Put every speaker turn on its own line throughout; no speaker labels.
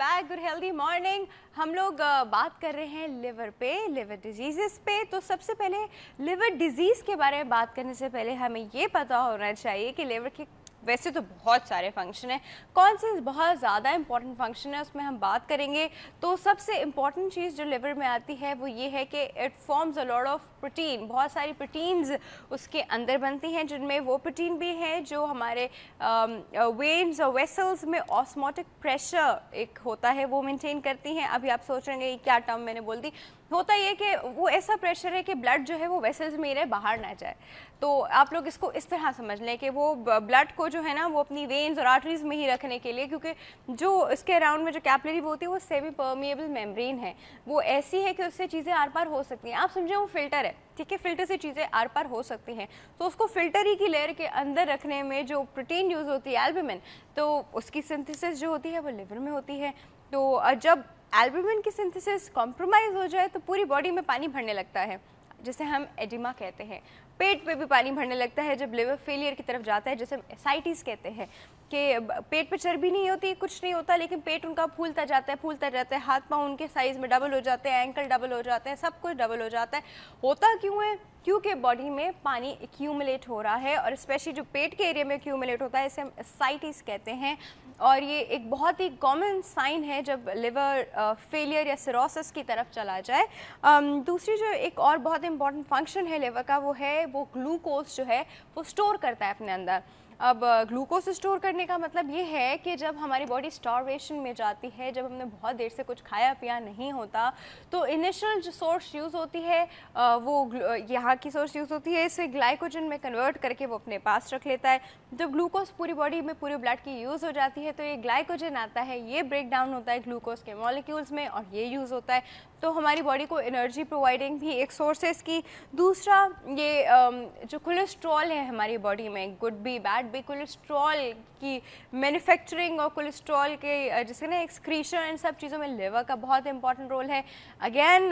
Back, good healthy morning. हम लोग बात कर रहे हैं लिवर पे, लिवर डिजीज़ पे। तो सबसे पहले लिवर डिजीज़ के बारे में बात करने से पहले हमें ये पता होना चाहिए कि लिवर के वैसे तो बहुत सारे फंक्शन हैं, कौन से बहुत ज़्यादा इंपॉर्टेंट फंक्शन है उसमें हम बात करेंगे। तो सबसे इम्पॉर्टेंट चीज़ जो लिवर में आती है वो ये है कि it forms a lot of protein. बहुत सारी प्रोटीन्स उसके अंदर बनती हैं, जिनमें वो प्रोटीन भी हैं जो हमारे वेन्स और वेसल्स में ऑस्मोटिक प्रेशर एक होता है वो मेंटेन करती हैं। अभी आप सोच रहे हैं क्या टर्म मैंने बोल दी। होता ये कि वो ऐसा प्रेशर है कि ब्लड जो है वो वेसल्स में ही रहे, बाहर ना जाए। तो आप लोग इसको इस तरह समझ लें कि वो ब्लड को जो है ना वो अपनी वेन्स और आर्टरीज में ही रखने के लिए, क्योंकि जो इसके अराउंड में जो कैपिलरी वो होती है वो सेमी परमिएबल मेम्ब्रेन है, वो ऐसी है कि उससे चीज़ें आर पार हो सकती हैं। आप समझे वो फिल्टर है, ठीक है, फिल्टर से चीज़ें आर पार हो सकती हैं। तो उसको फिल्टर ही की लेयर के अंदर रखने में जो प्रोटीन यूज़ होती है एल्बुमिन, तो उसकी सिंथेसिस जो होती है वो लिवर में होती है। तो जब एल्बुमिन की सिंथेसिस कॉम्प्रोमाइज़ हो जाए तो पूरी बॉडी में पानी भरने लगता है, जिसे हम एडिमा कहते हैं। पेट पे भी पानी भरने लगता है जब लिवर फेलियर की तरफ जाता है, जैसे एसाइटिस कहते हैं कि पेट पे चर्बी नहीं होती, कुछ नहीं होता, लेकिन पेट उनका फूलता जाता है, हाथ पांव उनके साइज़ में डबल हो जाते हैं, एंकल डबल हो जाते हैं, सब कुछ डबल हो जाता है। होता क्यों है? क्योंकि बॉडी में पानी एक्यूमुलेट हो रहा है, और स्पेशली जो पेट के एरिया में एक्यूमुलेट होता है इसे हम एसाइटिस कहते हैं। और ये एक बहुत ही कॉमन साइन है जब लिवर फेलियर या सिरोसिस की तरफ चला जाए। दूसरी जो एक और बहुत इंपॉर्टेंट फंक्शन है लिवर का, वो ग्लूकोज जो है वो स्टोर करता है अपने अंदर। अब ग्लूकोज स्टोर करने का मतलब ये है कि जब हमारी बॉडी स्टार्वेशन में जाती है, जब हमने बहुत देर से कुछ खाया पिया नहीं होता, तो इनिशियल जो सोर्स यूज़ होती है वो यहाँ की सोर्स यूज़ होती है, इसे ग्लाइकोजन में कन्वर्ट करके वो अपने पास रख लेता है। जब ग्लूकोज पूरी बॉडी में पूरे ब्लड की यूज़ हो जाती है तो ये ग्लाइकोजन आता है, ये ब्रेक डाउन होता है ग्लूकोज के मॉलिक्यूल्स में और ये यूज़ होता है। तो हमारी बॉडी को एनर्जी प्रोवाइडिंग भी एक सोर्स है इसकी। दूसरा ये जो कोलेस्ट्रॉल है हमारी बॉडी में, गुड भी बैड भी, कोलेस्ट्रॉल की मैन्युफैक्चरिंग और कोलेस्ट्रॉल के जिससे ना एक्सक्रीशन, इन सब चीज़ों में लिवर का बहुत इंपॉर्टेंट रोल है। अगेन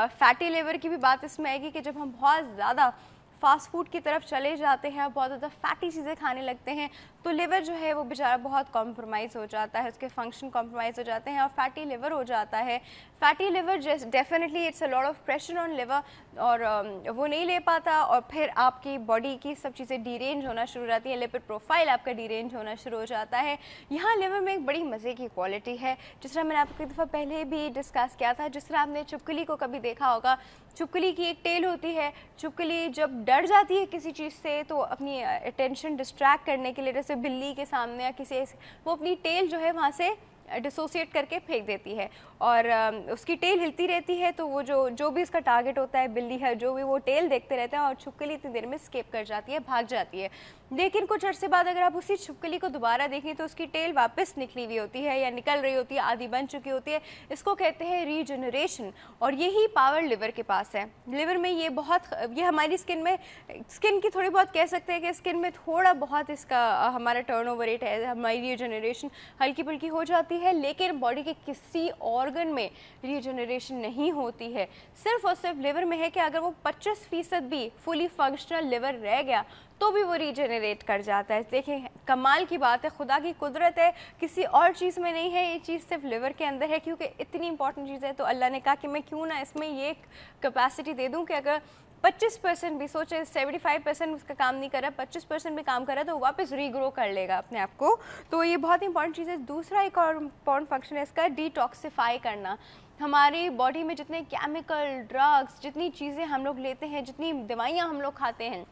फैटी लिवर की भी बात इसमें आएगी कि जब हम बहुत ज़्यादा फास्ट फूड की तरफ चले जाते हैं, बहुत ज़्यादा फैटी चीज़ें खाने लगते हैं, तो लिवर जो है वो बेचारा बहुत कॉम्प्रोमाइज़ हो जाता है, उसके फंक्शन कॉम्प्रोमाइज़ हो जाते हैं और फैटी लिवर हो जाता है। Fatty liver definitely it's a lot of pressure on liver, और वो नहीं ले पाता, और फिर आपकी बॉडी की सब चीज़ें डीरेंज होना शुरू हो जाती हैं, लिपिड प्रोफाइल आपका डीरेंज होना शुरू हो जाता है। यहाँ लिवर में एक बड़ी मज़े की क्वालिटी है, जिस तरह मैंने आपको एक दफ़ा पहले भी डिस्कस किया था। जिस तरह आपने छिपकली को कभी देखा होगा, छिपकली की एक टेल होती है। छिपकली जब डर जाती है किसी चीज़ से तो अपनी अटेंशन डिस्ट्रैक्ट करने के लिए, जैसे बिल्ली के सामने या किसी, वो अपनी टेल जो है वहाँ से डिसोसिएट करके फेंक देती है, और उसकी टेल हिलती रहती है, तो वो जो भी इसका टारगेट होता है, बिल्ली है जो भी, वो टेल देखते रहते हैं और छिपकली इतनी देर में स्केप कर जाती है, भाग जाती है। लेकिन कुछ अरसे बाद अगर आप उसी छिपकली को दोबारा देखें तो उसकी टेल वापस निकली हुई होती है या निकल रही होती है, आधी बन चुकी होती है। इसको कहते हैं रीजनरेशन, और यही पावर लिवर के पास है। लिवर में ये हमारी स्किन की थोड़ी बहुत कह सकते हैं कि स्किन में थोड़ा बहुत इसका हमारा टर्नओवर रेट है, हमारी रीजनरेशन हल्की फुल्की हो जाती है, लेकिन बॉडी के किसी ऑर्गन में रीजनरेशन नहीं होती है। सिर्फ और सिर्फ लिवर में है कि अगर वो 25% भी फुली फंक्शनल लिवर रह गया तो भी वो रीजनरेट कर जाता है। देखें, कमाल की बात है, खुदा की कुदरत है, किसी और चीज़ में नहीं है, ये चीज़ सिर्फ लिवर के अंदर है, क्योंकि इतनी इंपॉर्टेंट चीज़ है। तो अल्लाह ने कहा कि मैं क्यों ना इसमें ये कैपेसिटी दे दूं कि अगर 25% भी, सोचे 75% उसका काम नहीं कर रहा, 25% भी काम कर रहा है, तो वापस रीग्रो कर लेगा अपने आप को। तो ये बहुत इंपॉर्टेंट चीज़ है। दूसरा एक और इम्पॉर्टेंट फंक्शन है इसका, डिटॉक्सिफाई करना। हमारी बॉडी में जितने केमिकल, ड्रग्स, जितनी चीज़ें हम लोग लेते हैं, जितनी दवाइयाँ हम लोग खाते हैं,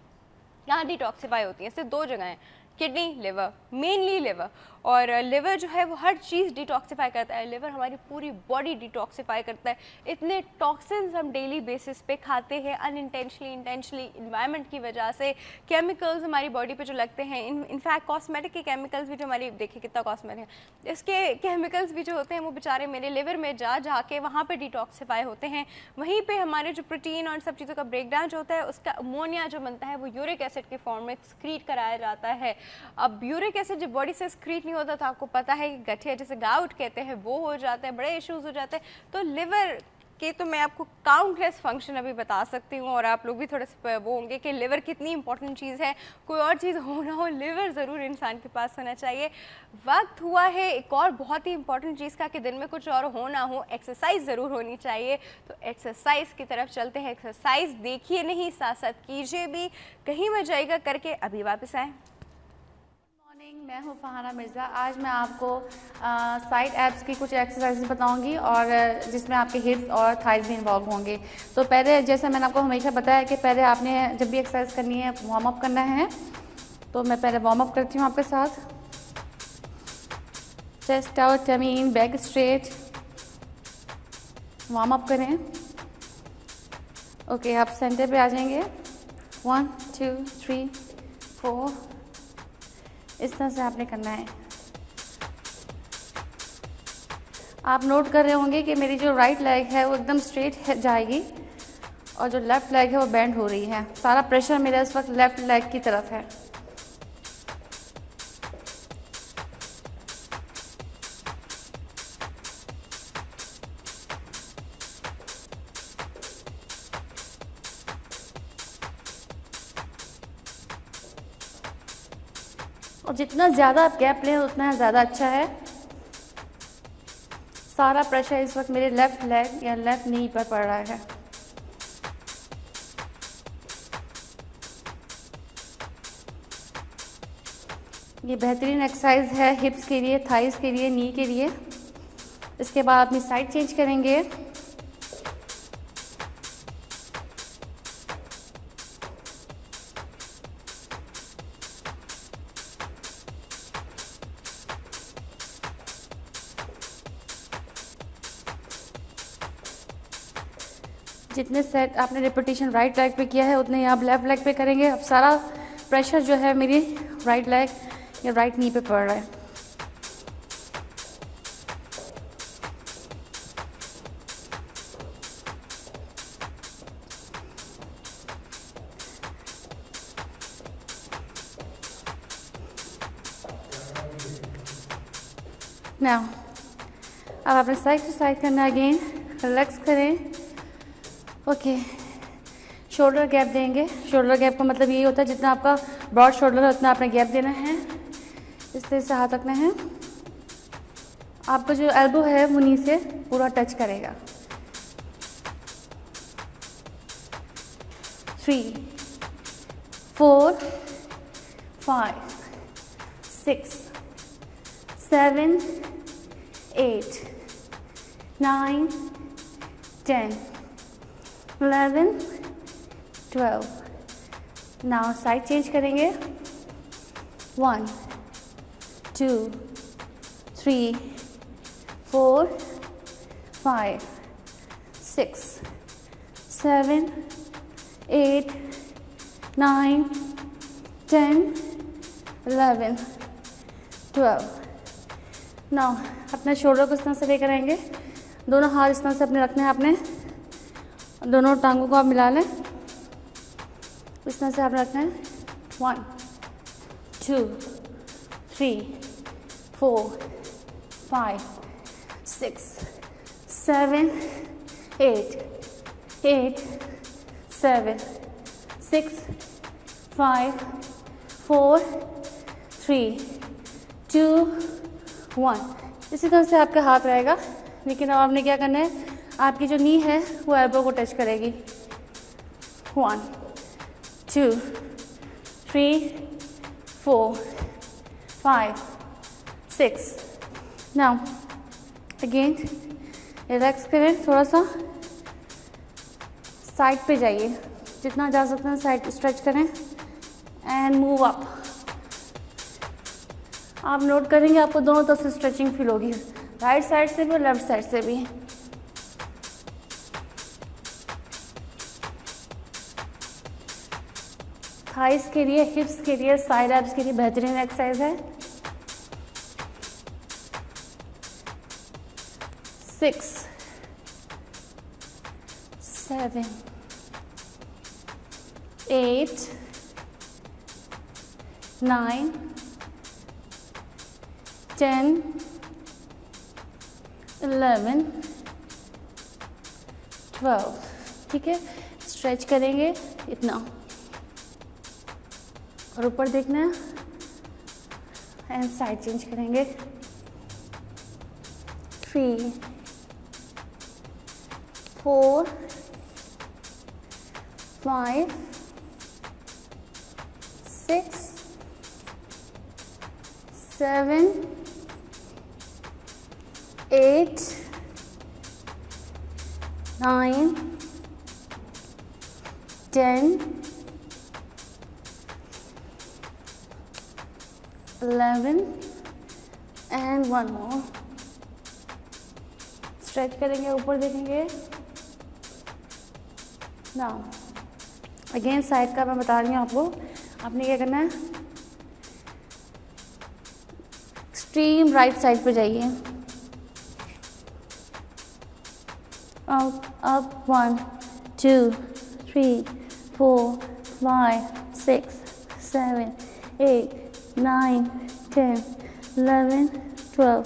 यहाँ डिटॉक्सिफाई होती हैं। सिर्फ 2 जगह हैं, किडनी, लिवर, मेनली लिवर। और लिवर जो है वो हर चीज़ डिटॉक्सिफाई करता है। लिवर हमारी पूरी बॉडी डिटॉक्सिफाई करता है। इतने टॉक्सिन्स हम डेली बेसिस पे खाते हैं, अनइंटेंशनली, इंटेंशनली, इन्वायरमेंट की वजह से, केमिकल्स हमारी बॉडी पे जो लगते हैं, इनफैक्ट कॉस्मेटिक के केमिकल्स भी जो हमारी, देखिए कितना कॉस्मेटिक है, इसके केमिकल्स भी जो होते हैं वो बेचारे मेरे लिवर में जा के वहाँ पर डिटॉक्सिफाई होते हैं। वहीं पर हमारे जो प्रोटीन और सब चीज़ों का ब्रेक डाउन जो होता है, उसका अमोनिया जो बनता है वो यूरिक एसिड के फॉर्म में एक्सक्रीट कराया जाता है। अब यूरिक एसिड जब बॉडी से एक्सक्रीट नहीं होता तो आपको पता है कि गठिया, जैसे गाउट कहते हैं, वो हो जाता है, बड़े इश्यूज हो जाते हैं। तो लिवर के तो मैं आपको काउंटलेस फंक्शन अभी बता सकती हूँ, और आप लोग भी थोड़े से वो होंगे कि लिवर कितनी इंपॉर्टेंट चीज़ है। कोई और चीज़ हो ना हो, लिवर ज़रूर इंसान के पास होना चाहिए। वक्त हुआ है एक और बहुत ही इंपॉर्टेंट चीज़ का कि दिन में कुछ और हो ना हो, एक्सरसाइज ज़रूर होनी चाहिए। तो एक्सरसाइज की तरफ चलते हैं। एक्सरसाइज देखिए नहीं, साथ साथ कीजिए भी। कहीं मत जाइएगा करके अभी वापस आएँ।
मैं हूं फहाना मिर्ज़ा। आज मैं आपको साइड एब्स की कुछ एक्सरसाइजेस बताऊंगी और जिसमें आपके हिप्स और थाइज भी इन्वॉल्व होंगे। तो पहले जैसे मैंने आपको हमेशा बताया कि पहले आपने जब भी एक्सरसाइज करनी है वार्म अप करना है। तो मैं पहले वार्म अप करती हूँ आपके साथ। चेस्ट आउट, टमी इन, बैक स्ट्रेट। वार्म अप करें। ओके, आप सेंटर पे आ जाएंगे। 1 2 3 4। इस तरह से आपने करना है। आप नोट कर रहे होंगे कि मेरी जो राइट लेग है वो एकदम स्ट्रेट जाएगी और जो लेफ़्ट लेग है वो बेंड हो रही है। सारा प्रेशर मेरा इस वक्त लेफ़्ट लेग की तरफ है। और जितना ज़्यादा आप गैप लें उतना ज़्यादा अच्छा है। सारा प्रेशर इस वक्त मेरे लेफ़्ट लेग या लेफ़्ट नी पर पड़ रहा है। ये बेहतरीन एक्सरसाइज है हिप्स के लिए, थाइस के लिए, नी के लिए। इसके बाद अपनी साइड चेंज करेंगे। जितने सेट आपने रिपीटेशन राइट लेग पे किया है उतने ही आप लेफ्ट लेग पे करेंगे। अब सारा प्रेशर जो है मेरी राइट लेग या राइट नी पे पड़ रहा है। नाउ अब आपने साइड टू साइड करना है। अगेन रिलैक्स करें। ओके, शोल्डर गैप देंगे। शोल्डर गैप का मतलब यही होता है जितना आपका ब्रॉड शोल्डर है उतना आपने गैप देना है। इस तरह से हाथ रखना है। आपका जो एल्बो है वो नी से पूरा टच करेगा। 3 4 5 6 7 8 9 10 11 12। नाउ साइड चेंज करेंगे। 1 2 3 4 5 6 7 8 9 10 11 12। नाउ अपने शोल्डर को इस तरह से लेकर आएंगे। दोनों हाथ इस तरह से अपने रखने हैं। आपने दोनों टांगों को आप मिला लें। इस तरह से आपने रखना है। 1 2 3 4 5 6 7 8 8 7 6 5 4 3 2 1। इसी तरह से आपका हाथ रहेगा। लेकिन अब आपने क्या करना है, आपकी जो नी है वो एल्बो को टच करेगी। 1 2 3 4 5 6। नाउ अगेन रिलैक्स करें। थोड़ा सा साइड पे जाइए, जितना जा सकते हैं साइड स्ट्रेच करें एंड मूव अप। आप नोट करेंगे आपको दोनों तरफ से स्ट्रेचिंग फील होगी, राइट साइड से भी और लेफ्ट साइड से भी। थाइस के लिए, हिप्स के लिए, साइड एब्स के लिए बेहतरीन एक्सरसाइज है। 6 7 8 9 10 11 12, ठीक है। स्ट्रेच करेंगे इतना और ऊपर देखना है एंड साइड चेंज करेंगे। 3, 4, 5, 6, 7, 8, 9, 10, 11 एंड 1 मोर। स्ट्रेच करेंगे, ऊपर देखेंगे। नाउ अगेन साइड का मैं बता रही हूँ आपको। आपने क्या करना है, एक्सट्रीम राइट साइड पे जाइए। अप अप 1 2 3 4 5 6 7 8 9 10 11 12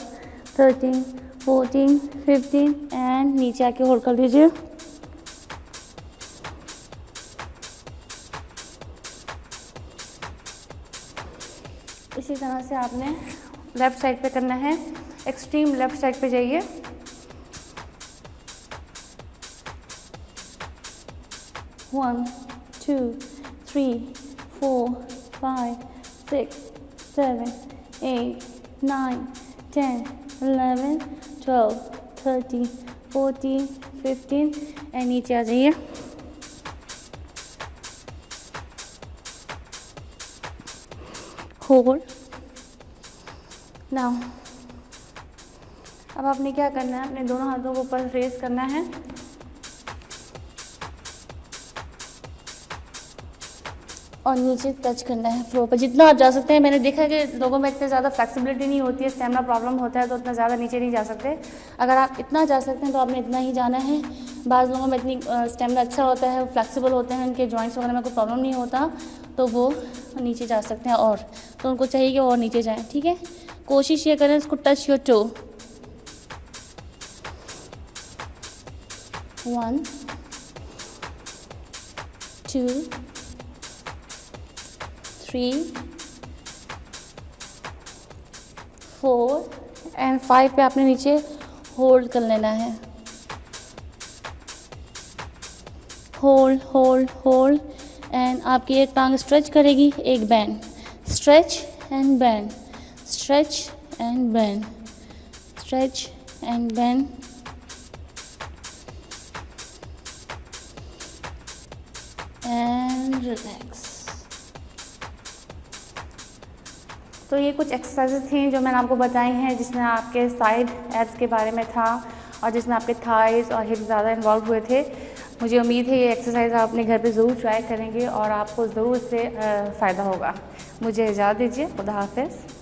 13 14 15 एंड नीचे आके होल्ड कर लीजिए। इसी तरह से आपने लेफ्ट साइड पे करना है। एक्सट्रीम लेफ्ट साइड पे जाइए। One, 2, 3, 4, 5, 6, 7, 8, 9, 10, 11, 12, 13, 14, 15 एंड नीचे आ जाइए। होल्ड। नाउ अब आपने क्या करना है, अपने दोनों हाथों को ऊपर रेज करना है और नीचे टच करना है फ्लोर पर जितना आप जा सकते हैं। मैंने देखा है कि लोगों में इतने ज़्यादा फ्लेक्सिबिलिटी नहीं होती है, स्टेमिना प्रॉब्लम होता है, तो उतना ज़्यादा नीचे नहीं जा सकते। अगर आप इतना जा सकते हैं तो आपने इतना ही जाना है। बाज़ लोगों में इतनी स्टेमिना अच्छा होता है, फ्लेक्सिबल होते हैं, उनके जॉइंट्स वगैरह में कोई प्रॉब्लम नहीं होता, तो वो नीचे जा सकते हैं। और तो उनको चाहिए कि और नीचे जाएँ, ठीक है। कोशिश ये करें इसको टच योर टो। 1 2 3 4 एंड 5 पे आपने नीचे होल्ड कर लेना है। होल्ड होल्ड होल्ड एंड आपकी एक टांग स्ट्रेच करेगी, एक band, stretch and band, stretch and band, stretch and band and relax. तो ये कुछ एक्सरसाइजेज थी जो मैंने आपको बताई हैं, जिसमें आपके साइड एब्स के बारे में था और जिसमें आपके थाइस और हिप्स ज़्यादा इन्वॉल्व हुए थे। मुझे उम्मीद है ये एक्सरसाइज आप अपने घर पे ज़रूर ट्राई करेंगे और आपको ज़रूर इससे फ़ायदा होगा। मुझे इजाज़त दीजिए। खुदा हाफ़िज़।